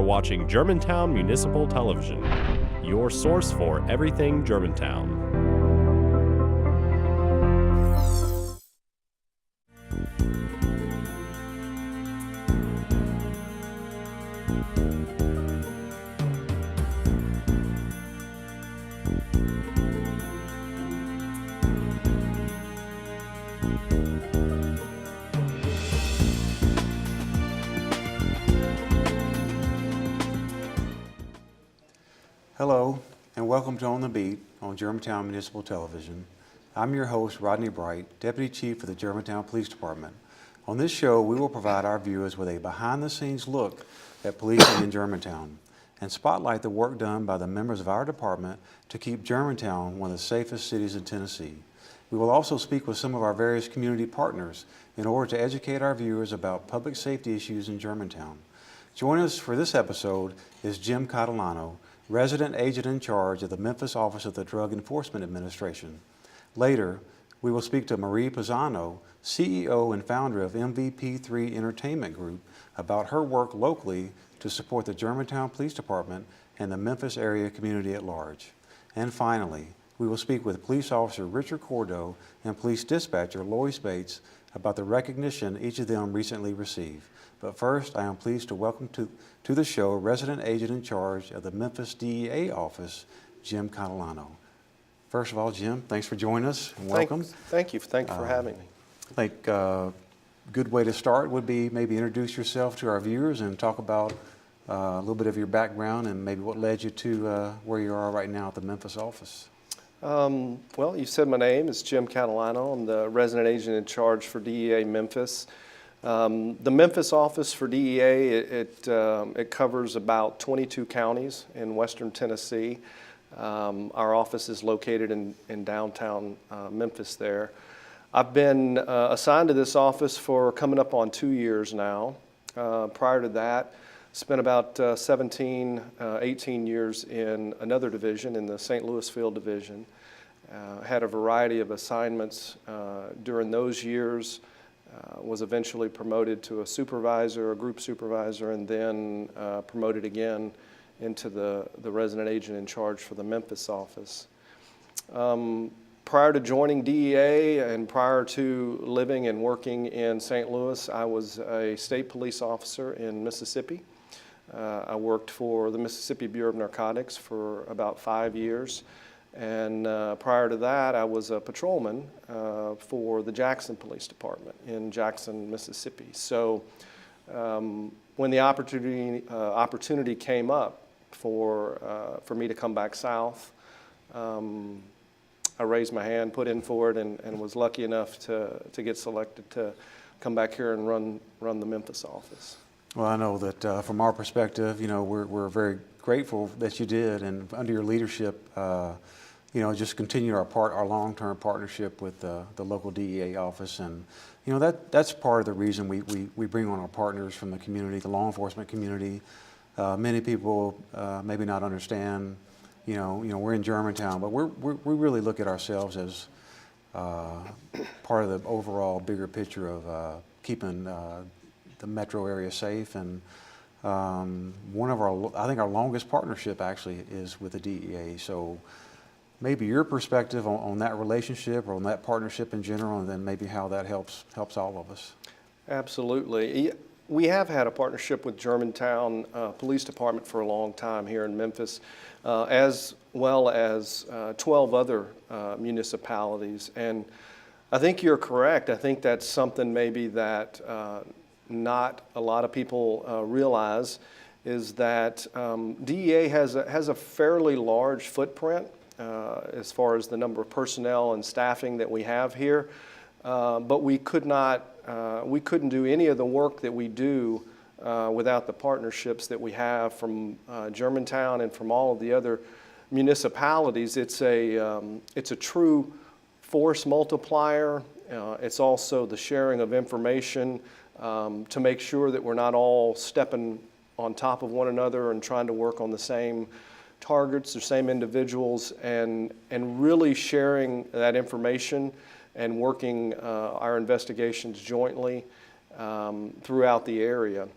are watching Germantown Municipal Television, your source for everything Germantown. Hello, and welcome to On the Beat on Germantown Municipal Television. I'm your host, Rodney Bright, Deputy Chief of the Germantown Police Department. On this show, we will provide our viewers with a behind-the-scenes look at policing in Germantown and spotlight the work done by the members of our department to keep Germantown one of the safest cities in Tennessee. We will also speak with some of our various community partners in order to educate our viewers about public safety issues in Germantown. Joining us for this episode is Jim Catalano, Resident Agent in Charge of the Memphis Office of the Drug Enforcement Administration. Later, we will speak to Marie Pizano, CEO and founder of MVP3 Entertainment Group, about her work locally to support the Germantown Police Department and the Memphis area community at large. And finally, we will speak with Police Officer Richard Cordo and Police Dispatcher Loys about the recognition each of them recently received. But first, I am pleased to welcome to the show Resident Agent in Charge of the Memphis DEA Office, Jim Catalano. First of all, Jim, thanks for joining us and welcome. Thank you for having me. I think a good way to start would be maybe introduce yourself to our viewers and talk about a little bit of your background and maybe what led you to where you are right now at the Memphis office. Well, you said my name is Jim Catalano. I'm the Resident Agent in Charge for DEA Memphis. The Memphis office for DEA, it covers about 22 counties in western Tennessee. Our office is located in downtown Memphis there. I've been assigned to this office for coming up on 2 years now. Prior to that, spent about 17, 18 years in another division, in the St. Louis Field Division. Had a variety of assignments during those years. Was eventually promoted to a supervisor, a group supervisor, and then promoted again into the resident agent in charge for the Memphis office. Prior to joining DEA and prior to living and working in St. Louis, I was a state police officer in Mississippi. I worked for the Mississippi Bureau of Narcotics for about 5 years. And prior to that, I was a patrolman for the Jackson Police Department in Jackson, Mississippi. So when the opportunity came up for me to come back south, I raised my hand, put in for it, and was lucky enough to get selected to come back here and run the Memphis office. Well, I know that from our perspective, we're very grateful that you did, and under your leadership, just continue our long-term partnership with the local DEA office, and that's part of the reason we bring on our partners from the community, the law enforcement community. Many people maybe not understand, we're in Germantown, but we really look at ourselves as part of the overall bigger picture of keeping the metro area safe. And one of I think our longest partnership actually is with the DEA. So maybe your perspective on that relationship or on that partnership in general, and then maybe how that helps all of us. Absolutely. We have had a partnership with Germantown Police Department for a long time here in Memphis, as well as 12 other municipalities. And I think you're correct. I think that's something maybe that not a lot of people realize, is that DEA has a fairly large footprint as far as the number of personnel and staffing that we have here, but we couldn't do any of the work that we do without the partnerships that we have from Germantown and from all of the other municipalities. It's a true force multiplier. It's also the sharing of information to make sure that we're not all stepping on top of one another and trying to work on the same targets, the same individuals, and really sharing that information and working our investigations jointly throughout the area.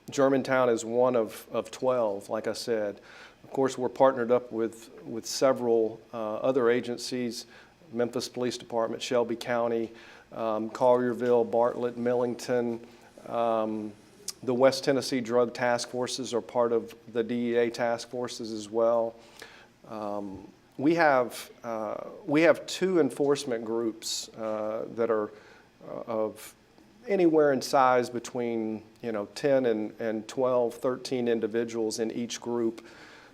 Germantown is one of 12, like I said. Of course, we're partnered up with several other agencies, Memphis Police Department, Shelby County, Collierville, Bartlett, Millington. The West Tennessee Drug Task Forces are part of the DEA task forces as well. We have 2 enforcement groups that are of anywhere in size between 10 and 12, 13 individuals in each group.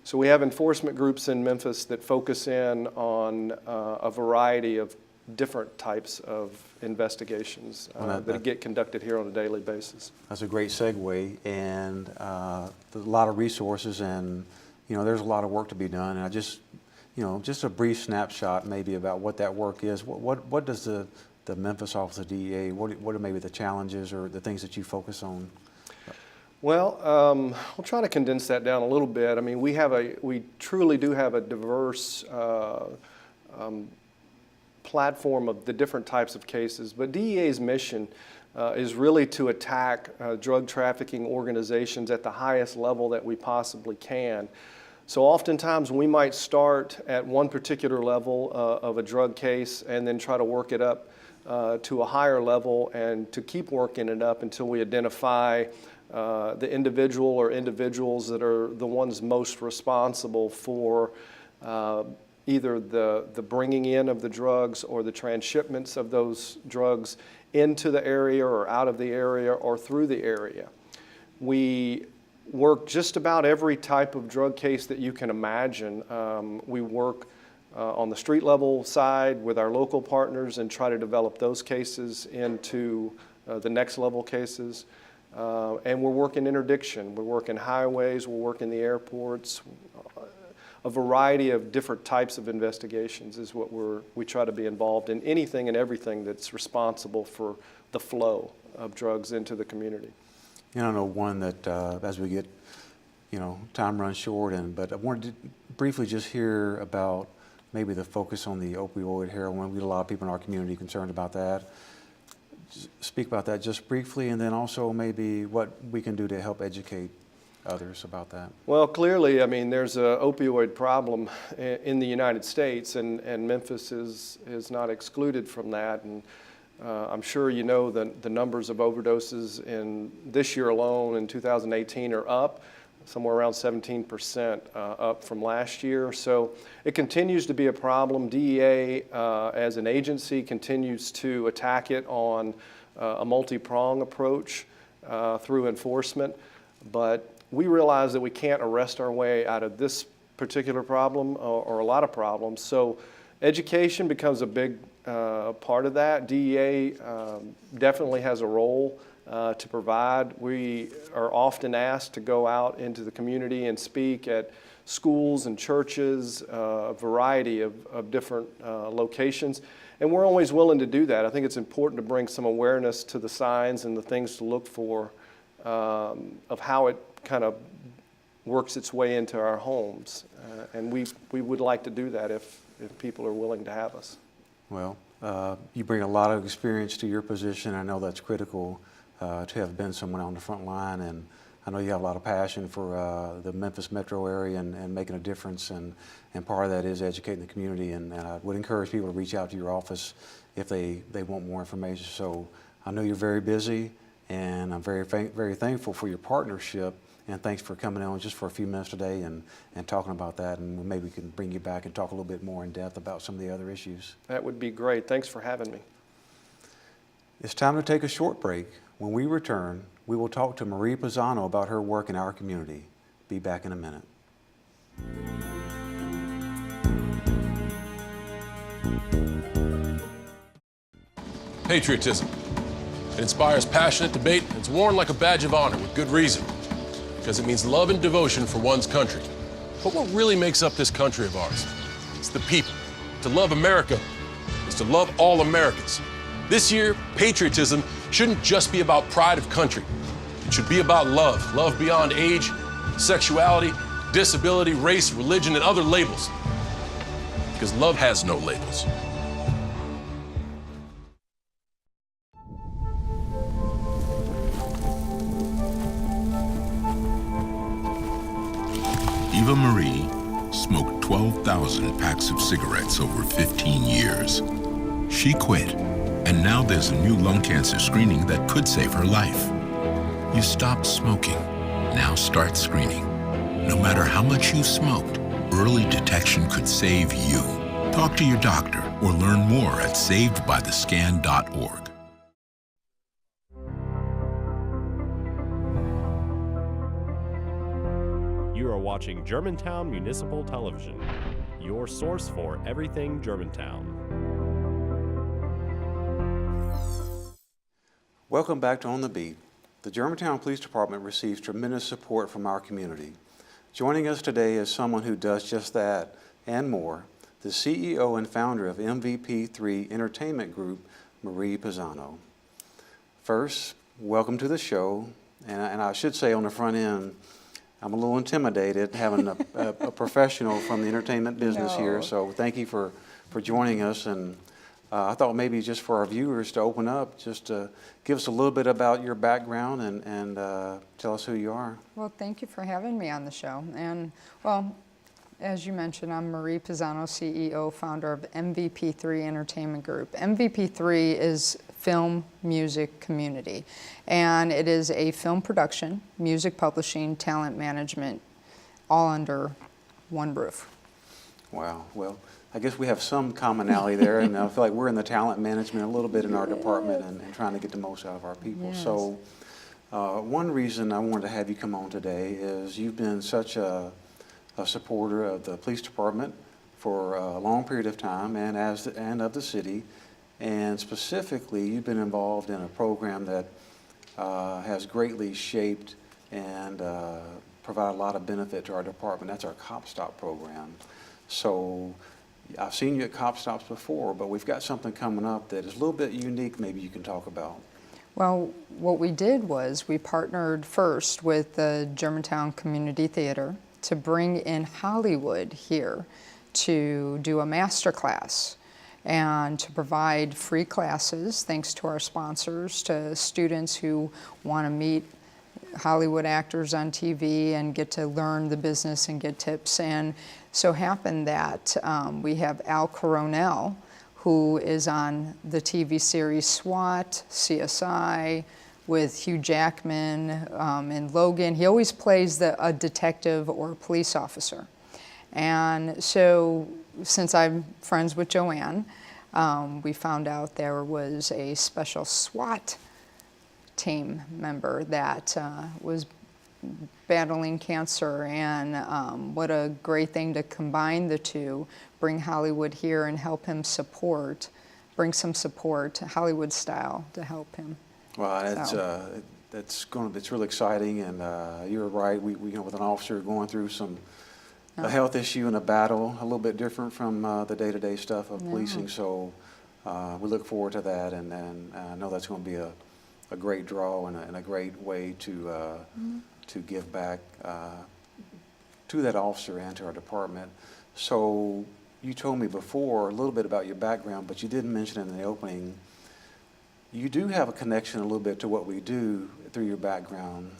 So we have enforcement groups in Memphis that focus in on a variety of different types of investigations that get conducted here on a daily basis. That's a great segue, and there's a lot of resources, and there's a lot of work to be done. And I just a brief snapshot maybe about what that work is. What does the Memphis Office of DEA, what are maybe the challenges or the things that you focus on? Well, we'll try to condense that down a little bit. I mean, we truly do have a diverse platform of the different types of cases, but DEA's mission is really to attack drug trafficking organizations at the highest level that we possibly can. So oftentimes we might start at one particular level of a drug case and then try to work it up to a higher level and to keep working it up until we identify the individual or individuals that are the ones most responsible for either the bringing in of the drugs or the transshipments of those drugs into the area or out of the area or through the area. We work just about every type of drug case that you can imagine. We work on the street level side with our local partners and try to develop those cases into the next level cases. And we're working interdiction, we're working highways, we're working the airports. A variety of different types of investigations is what we try to be involved in, anything and everything that's responsible for the flow of drugs into the community. I know one that as we get, time runs short, but I wanted to briefly just hear about maybe the focus on the opioid heroin. We have a lot of people in our community concerned about that. Speak about that just briefly, and then also maybe what we can do to help educate others about that. Well, clearly, I mean, there's an opioid problem in the United States, and Memphis is not excluded from that. And I'm sure you know the numbers of overdoses in this year alone in 2018 are up, somewhere around 17% up from last year. So it continues to be a problem. DEA as an agency continues to attack it on a multi-prong approach through enforcement. But we realize that we can't arrest our way out of this particular problem or a lot of problems. So education becomes a big part of that. DEA definitely has a role to provide. We are often asked to go out into the community and speak at schools and churches, a variety of different locations. And we're always willing to do that. I think it's important to bring some awareness to the signs and the things to look for of how it kind of works its way into our homes. And we would like to do that if people are willing to have us. Well, you bring a lot of experience to your position. I know that's critical to have been someone on the front line, and I know you have a lot of passion for the Memphis metro area and making a difference, and part of that is educating the community, and I would encourage people to reach out to your office if they want more information. So I know you're very busy, and I'm very thankful for your partnership, and thanks for coming on just for a few minutes today and talking about that, and maybe we can bring you back and talk a little bit more in depth about some of the other issues. That would be great. Thanks for having me. It's time to take a short break. When we return, we will talk to Marie Pizano about her work in our community. Be back in a minute. Patriotism. It inspires passionate debate and it's worn like a badge of honor with good reason, because it means love and devotion for one's country. But what really makes up this country of ours? It's the people. To love America is to love all Americans. This year, patriotism shouldn't just be about pride of country. It should be about love, love beyond age, sexuality, disability, race, religion, and other labels. Because love has no labels. Eva Marie smoked 12,000 packs of cigarettes over 15 years. She quit, and now there's a new lung cancer screening that could save her life. You stopped smoking. Now start screening. No matter how much you smoked, early detection could save you. Talk to your doctor or learn more at savedbythescan.org. You are watching Germantown Municipal Television, your source for everything Germantown. Welcome back to On the Beat. The Germantown Police Department receives tremendous support from our community. Joining us today is someone who does just that and more, the CEO and founder of MVP3 Entertainment Group, Marie Pizano. First, welcome to the show, and I should say on the front end, I'm a little intimidated having a professional from the entertainment business here, so thank you for joining us. And I thought maybe just for our viewers to open up, just give us a little bit about your background and tell us who you are. Well, thank you for having me on the show. And, well, as you mentioned, I'm Marie Pizano, CEO, founder of MVP3 Entertainment Group. MVP3 is film music community, and it is a film production, music publishing, talent management, all under one roof. Wow. Well, I guess we have some commonality there, and I feel like we're in the talent management a little bit in our department and trying to get the most out of our people. Yes. So one reason I wanted to have you come on today is you've been such a supporter of the police department for a long period of time and of the city, and specifically you've been involved in a program that has greatly shaped and provided a lot of benefit to our department. That's our Cop Stop program. So I've seen you at Cop Stops before, but we've got something coming up that is a little bit unique maybe you can talk about. Well, what we did was we partnered first with the Germantown Community Theater to bring in Hollywood here to do a master class and to provide free classes, thanks to our sponsors, to students who want to meet Hollywood actors on TV and get to learn the business and get tips. And so happened that we have Al Coronel, who is on the TV series SWAT, CSI, with Hugh Jackman and Logan. He always plays a detective or a police officer. And so since I'm friends with Joanne, we found out there was a special SWAT team member that was battling cancer, and what a great thing to combine the two, bring Hollywood here and help him bring some support, Hollywood style, to help him. Well, it's really exciting, and you're right. We with an officer going through a health issue and a battle, a little bit different from the day-to-day stuff of policing. So we look forward to that, and I know that's going to be a great draw and a great way to give back to that officer and to our department. So you told me before a little bit about your background, but you didn't mention in the opening, you do have a connection a little bit to what we do through your background.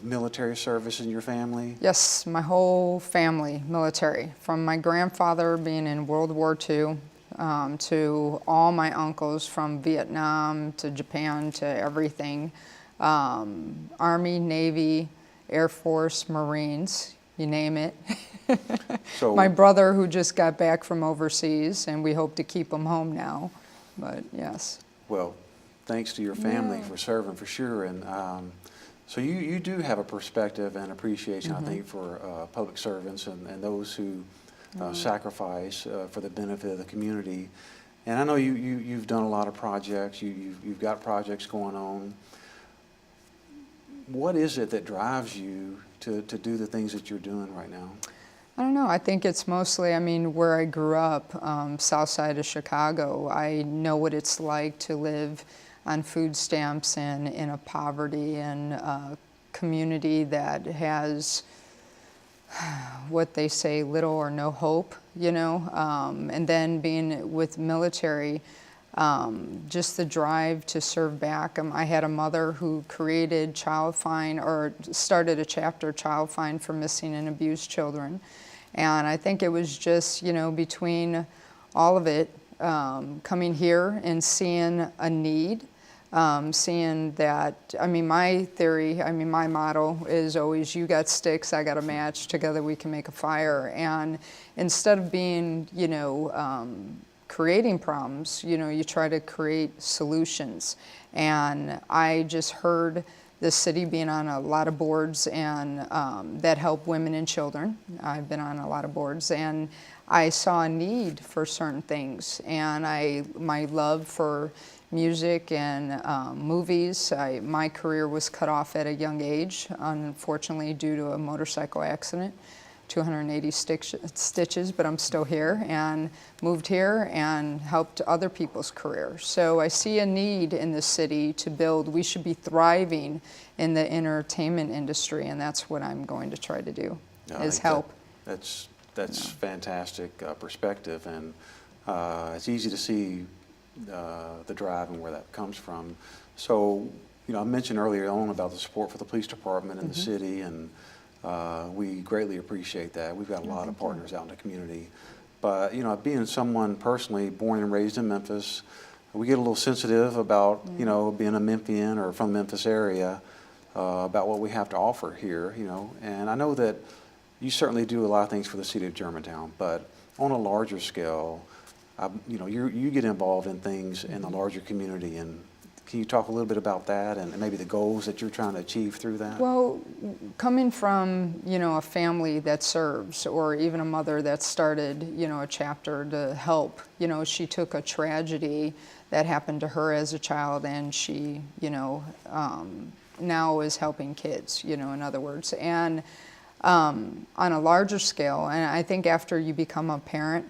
Military service in your family? Yes, my whole family, military. From my grandfather being in World War II, to all my uncles from Vietnam to Japan to everything. Army, Navy, Air Force, Marines, you name it. So, my brother who just got back from overseas, and we hope to keep him home now, but yes. Well, thanks to your family for serving for sure. And so you do have a perspective and appreciation, I think, for public servants and those who sacrifice for the benefit of the community. And I know you've done a lot of projects. You've got projects going on. What is it that drives you to do the things that you're doing right now? I don't know. I think it's mostly, where I grew up, south side of Chicago. I know what it's like to live on food stamps and in a poverty and a community that has what they say, little or no hope, and then being with military, just the drive to serve back. I had a mother who created Child Find, or started a chapter, Child Find for Missing and Abused Children. And I think it was just, between all of it, coming here and seeing a need, seeing that, my theory, my motto is always, you got sticks, I got a match, together we can make a fire. And instead of being, creating problems, you try to create solutions. And I just heard the city being on a lot of boards and that help women and children. I've been on a lot of boards, and I saw a need for certain things. And my love for music and movies, my career was cut off at a young age, unfortunately due to a motorcycle accident. 280 stitches, but I'm still here, and moved here and helped other people's careers. So I see a need in the city to build. We should be thriving in the entertainment industry, and that's what I'm going to try to do, is help. That's fantastic perspective, and it's easy to see the drive and where that comes from. So, I mentioned earlier on about the support for the police department and the city, and we greatly appreciate that. We've got a lot of partners out in the community. But, being someone personally born and raised in Memphis, we get a little sensitive about, being a Memphian or from the Memphis area, about what we have to offer here, And I know that you certainly do a lot of things for the city of Germantown, but on a larger scale, you get involved in things in the larger community, and can you talk a little bit about that and maybe the goals that you're trying to achieve through that? Well, coming from, a family that serves, or even a mother that started, a chapter to help, she took a tragedy that happened to her as a child, and she, now is helping kids, in other words. And on a larger scale, and I think after you become a parent,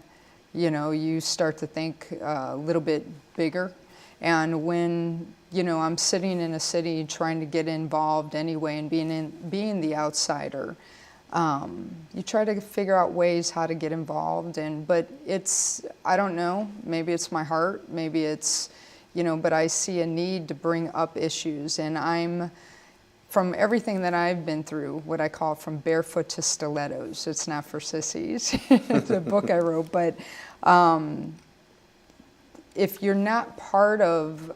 you start to think a little bit bigger. And when, I'm sitting in a city trying to get involved anyway and being the outsider, you try to figure out ways how to get involved. But it's, I don't know, maybe it's my heart, maybe it's, but I see a need to bring up issues. And from everything that I've been through, what I call from barefoot to stilettos. It's not for sissies. It's a book I wrote, but if you're not part of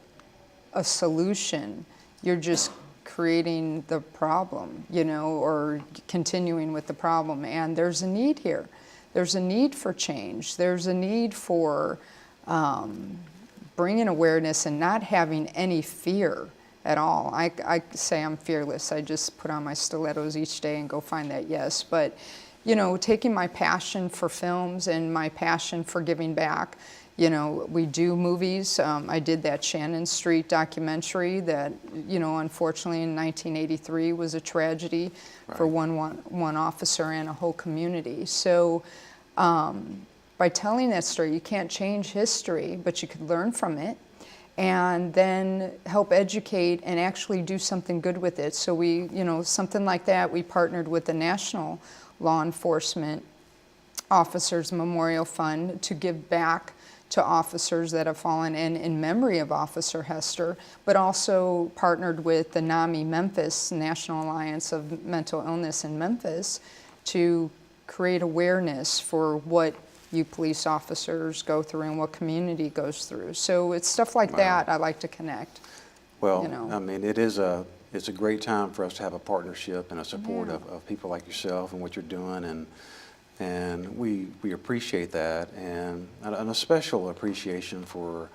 a solution, you're just creating the problem, or continuing with the problem. And there's a need here. There's a need for change. There's a need for bringing awareness and not having any fear at all. I say I'm fearless. I just put on my stilettos each day and go find that yes. But, taking my passion for films and my passion for giving back. We do movies. I did that Shannon Street documentary that, unfortunately in 1983 was a tragedy for one officer and a whole community. So by telling that story, you can't change history, but you could learn from it and then help educate and actually do something good with it. So we, something like that, we partnered with the National Law Enforcement Officers Memorial Fund to give back to officers that have fallen in memory of Officer Hester, but also partnered with the NAMI Memphis, National Alliance of Mental Illness in Memphis, to create awareness for what you police officers go through and what community goes through. So it's stuff like that I like to connect. Well, it's a great time for us to have a partnership and a support of people like yourself and what you're doing, and we appreciate that, and a special appreciation for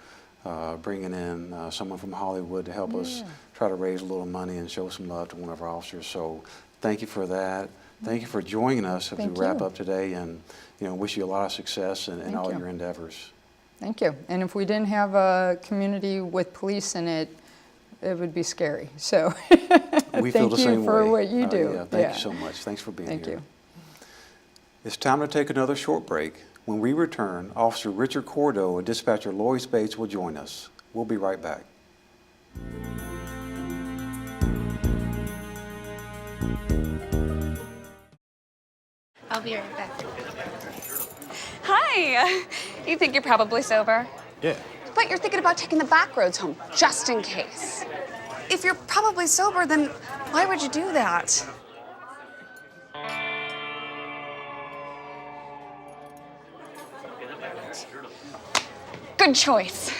bringing in someone from Hollywood to help us try to raise a little money and show some love to one of our officers. So thank you for that. Thank you for joining us as we wrap up today, and wish you a lot of success in all your endeavors. Thank you. And if we didn't have a community with police in it, it would be scary. So we feel the same way. Thank you for what you do. Thank you so much. Thanks for being here. Thank you. It's time to take another short break. When we return, Officer Richard Cordo and Dispatcher Loys Bates will join us. We'll be right back. I'll be right back. Hi! You think you're probably sober? Yeah. but you're thinking about taking the back roads home, just in case. If you're probably sober, then why would you do that? Good choice.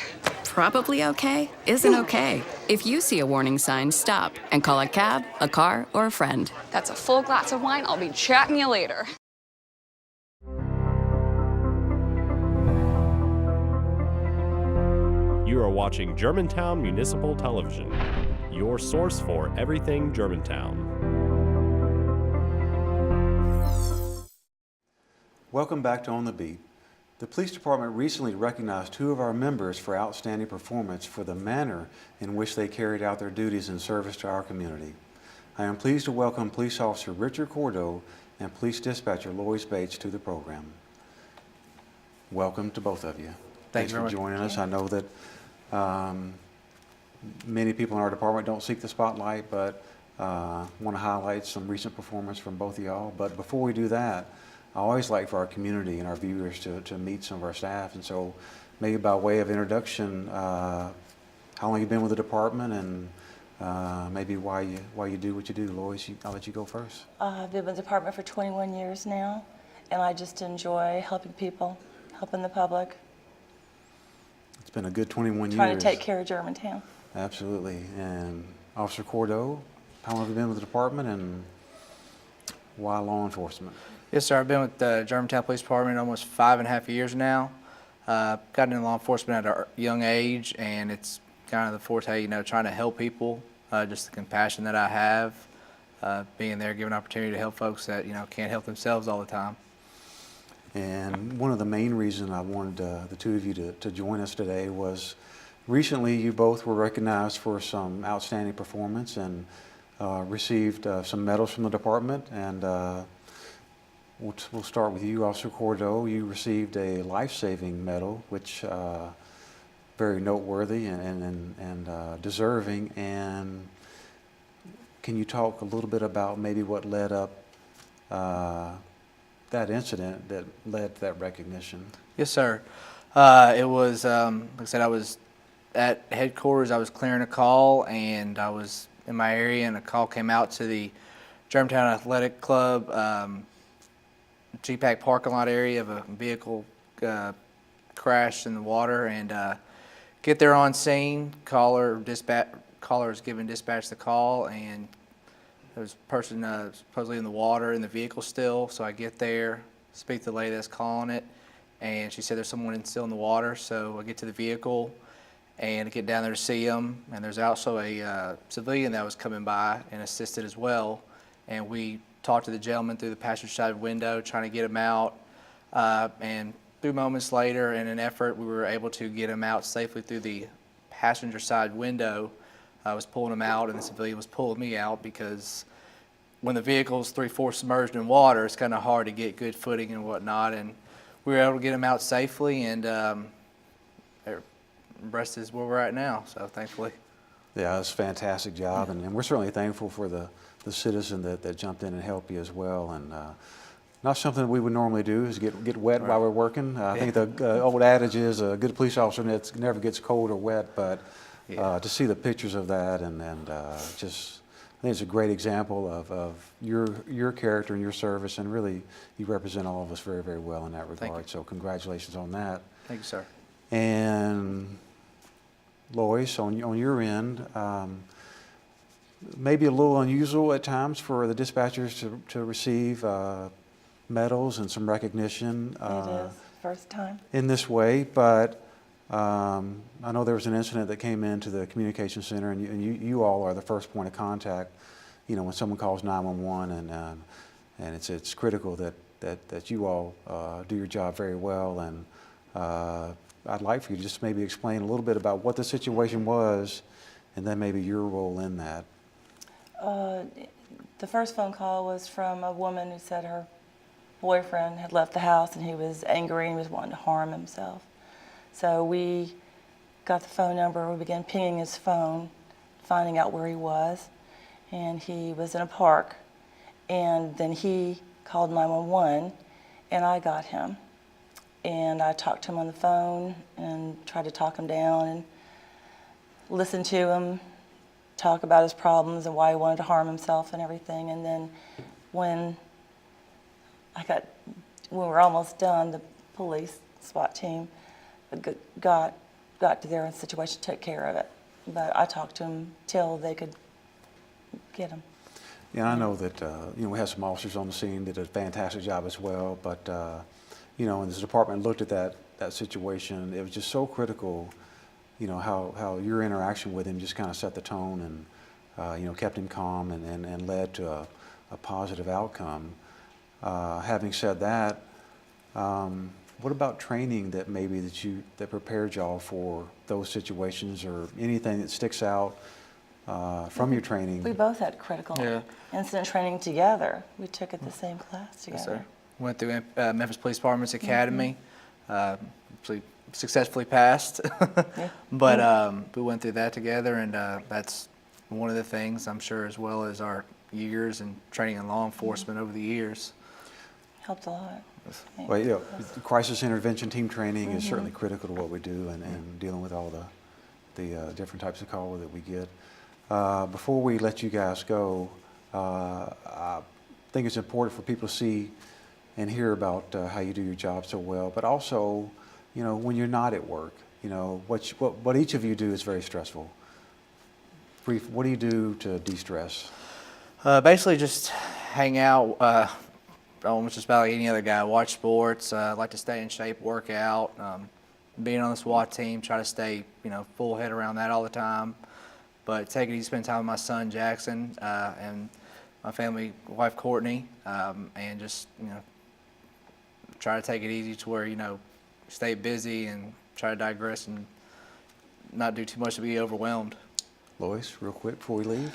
Probably okay isn't okay. If you see a warning sign, stop and call a cab, a car, or a friend. That's a full glass of wine. I'll be chatting you later. You are watching Germantown Municipal Television, your source for everything Germantown. Welcome back to On the Beat. The police department recently recognized 2 of our members for outstanding performance for the manner in which they carried out their duties in service to our community. I am pleased to welcome Police Officer Richard Cordo and Police Dispatcher Loys to the program. Welcome to both of you. Thanks for joining us. I know that many people in our department don't seek the spotlight, but want to highlight some recent performance from both of y'all. But before we do that, I always like for our community and our viewers to meet some of our staff, and so maybe by way of introduction, how long you've been with the department, and maybe why you do what you do. Lois, I'll let you go first. I've been with the department for 21 years now, and I just enjoy helping people, helping the public. It's been a good 21 years. Trying to take care of Germantown. Absolutely. And Officer Cordo, how long have you been with the department, and why law enforcement? Yes, sir. I've been with the Germantown Police Department almost 5.5 years now. Got into law enforcement at a young age, and it's kind of the forte, trying to help people, just the compassion that I have, being there, giving opportunity to help folks that, can't help themselves all the time. And one of the main reasons I wanted the 2 of you to join us today was recently you both were recognized for some outstanding performance and received some medals from the department. And we'll start with you, Officer Cordo. You received a life-saving medal, which very noteworthy and deserving. And can you talk a little bit about maybe what led up that incident that led to that recognition? Yes, sir. It was, like I said, I was at headquarters. I was clearing a call, and I was in my area, and a call came out to the Germantown Athletic Club GPAC parking lot area of a vehicle crashed in the water, and get there on scene. Caller is giving dispatch the call, and there was a person supposedly in the water in the vehicle still. So I get there, speak to the lady that's calling it, and she said there's someone still in the water. So I get to the vehicle and I get down there to see them, and there's also a civilian that was coming by and assisted as well, and we talked to the gentleman through the passenger side window, trying to get him out, and a few moments later, in an effort, we were able to get him out safely through the passenger side window. I was pulling him out, and the civilian was pulling me out, because when the vehicle's 3/4 submerged in water, it's kind of hard to get good footing and whatnot, and we were able to get him out safely, and the rest is where we're at now, so thankfully. Yeah, it's a fantastic job, and we're certainly thankful for the citizen that jumped in and helped you as well. And not something that we would normally do is get wet while we're working. I think the old adage is a good police officer never gets cold or wet, but to see the pictures of that and just, I think it's a great example of your character and your service, and really you represent all of us very, very well in that regard. So congratulations on that. Thank you, sir. And Lois, on your end, maybe a little unusual at times for the dispatchers to receive medals and some recognition. It is, first time. In this way, but I know there was an incident that came into the communication center, and you all are the first point of contact, when someone calls 911, and it's critical that you all do your job very well. And I'd like for you to just maybe explain a little bit about what the situation was, and then maybe your role in that. The first phone call was from a woman who said her boyfriend had left the house and he was angry and was wanting to harm himself. So we got the phone number, we began pinging his phone, finding out where he was, and he was in a park. And then he called 911 and I got him. and I talked to him on the phone and tried to talk him down and listen to him talk about his problems and why he wanted to harm himself and everything. And then when we were almost done, the police SWAT team got to their situation, took care of it. But I talked to him till they could get him. Yeah, I know that we have some officers on the scene that did a fantastic job as well. But when this department looked at that situation, it was just so critical. How your interaction with him just kind of set the tone and kept him calm and led to a positive outcome. Having said that, what about training that maybe that prepared y'all for those situations, or anything that sticks out from your training? We both had critical incident training together. We took it the same class together. Yes, sir. Went through Memphis Police Department's Academy. Successfully passed. But we went through that together, and that's one of the things, I'm sure, as well as our years and training in law enforcement over the years. Helped a lot. Well, crisis intervention team training is certainly critical to what we do, and dealing with all the different types of call that we get. Before we let you guys go, I think it's important for people to see and hear about how you do your job so well, but also, when you're not at work, what each of you do is very stressful. What do you do to de-stress? Basically just hang out, almost just about like any other guy. Watch sports, like to stay in shape, work out, being on the SWAT team, try to stay, full head around that all the time. But take it easy, spend time with my son Jackson and my family, wife Courtney, and just, try to take it easy to where, stay busy and try to digress and not do too much to be overwhelmed. Lois, real quick before we leave.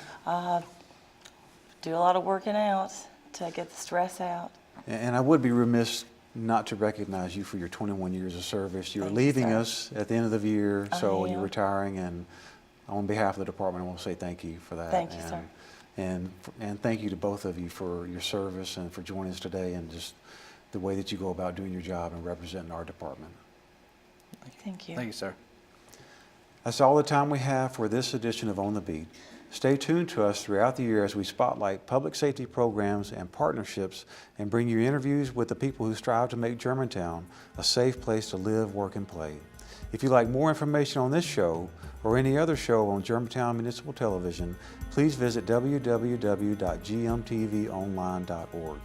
Do a lot of working out to get the stress out. And I would be remiss not to recognize you for your 21 years of service. You're leaving us at the end of the year, so you're retiring, and on behalf of the department, I want to say thank you for that. Thank you, sir. And thank you to both of you for your service and for joining us today, and just the way that you go about doing your job and representing our department. Thank you. Thank you, sir. That's all the time we have for this edition of On the Beat. Stay tuned to us throughout the year as we spotlight public safety programs and partnerships and bring you interviews with the people who strive to make Germantown a safe place to live, work, and play. If you'd like more information on this show or any other show on Germantown Municipal Television, please visit www.gmtvonline.org.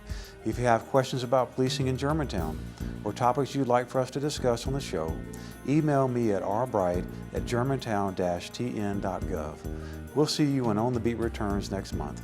If you have questions about policing in Germantown or topics you'd like for us to discuss on the show, email me at rbright@germantown-tn.gov. We'll see you when On the Beat returns next month.